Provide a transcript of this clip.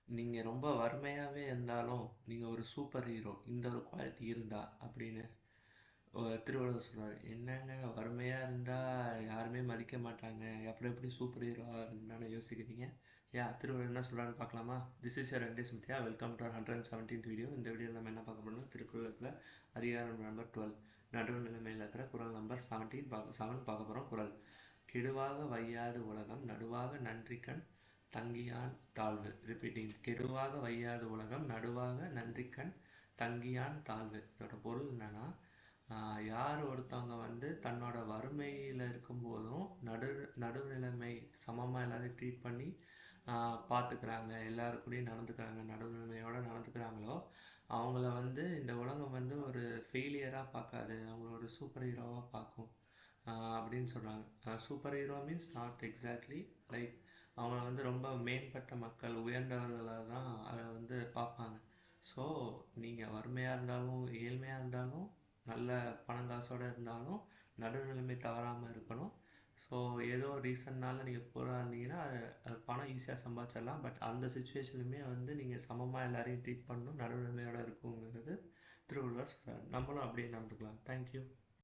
நீங்கள் ரொம்ப வறுமையாகவே இருந்தாலும் நீங்கள் ஒரு சூப்பர் ஹீரோ இந்த ஒரு குவாலிட்டி இருந்தா அப்படின்னு திருவள்ளுவர் சொல்றாரு. என்னங்க வறுமையாக இருந்தால் யாருமே மதிக்க மாட்டாங்க, அப்புறம் எப்படி சூப்பர் ஹீரோவாக இருந்தான்னு யோசிக்கிறீங்க? திருவள்ளுவர் என்ன சொல்கிறான்னு பார்க்கலாமா? திஸ் இஸ் யர் வெங்கடேஷ் மித்யா. Welcome to 117th video. இந்த வீடியோவில் நம்ம என்ன பார்க்க போறோம்னா திருக்குறளில் அதிகாரம் நம்பர் 12 நடுவுநிலைமையில் இருக்கிற குறள் நம்பர் 7 பார்க்க போகிறோம். குறள்: கெடுவாக வையாது உலகம் நடுவாக நன்றிக்கண் தங்கியான் தாழ்வு. ரிப்பீட்டிங்: கெடுவாக வையாது உலகம் நடுவாக நன்றிக்கண் தங்கியான் தாழ்வு. இதோட பொருள் என்னன்னா, யார் ஒருத்தவங்க வந்து தன்னோட வறுமையில் இருக்கும்போதும் நடுநிலைமை சமமாக எல்லாரையும் ட்ரீட் பண்ணி பார்த்துக்கிறாங்க, எல்லாருக்கூடையும் நடந்துக்கிறாங்க, நடுநிலைமையோடு நடந்துக்கிறாங்களோ அவங்கள வந்து இந்த உலகம் வந்து ஒரு ஃபெயிலியராக பார்க்காது, அவங்கள ஒரு சூப்பர் ஹீரோவாக பார்க்கும் அப்படின்னு சொல்கிறாங்க. Super hero means not exactly like அவங்கள வந்து ரொம்ப மேம்பட்ட மக்கள், உயர்ந்தவர்களாக தான் அதை வந்து பார்ப்பாங்க. ஸோ நீங்கள் வறுமையாக இருந்தாலும் ஏழ்மையாக இருந்தாலும் நல்ல பணங்காசோடு இருந்தாலும் நடுநிலைமை தவறாமல் இருக்கணும். ஸோ ஏதோ ரீசன்னால் நீங்கள் போராக இருந்தீங்கன்னா அது பணம் ஈஸியாக சம்பாதிச்சிடலாம். பட் அந்த சுச்சுவேஷனுமே வந்து நீங்கள் சமமாக எல்லாரையும் ட்ரீட் பண்ணணும், நடுநிலைமையோடு இருக்குங்கிறது திருவள்ளுவர் சொல்கிறார். நம்மளும் அப்படியே நடந்துக்கலாம். தேங்க்யூ.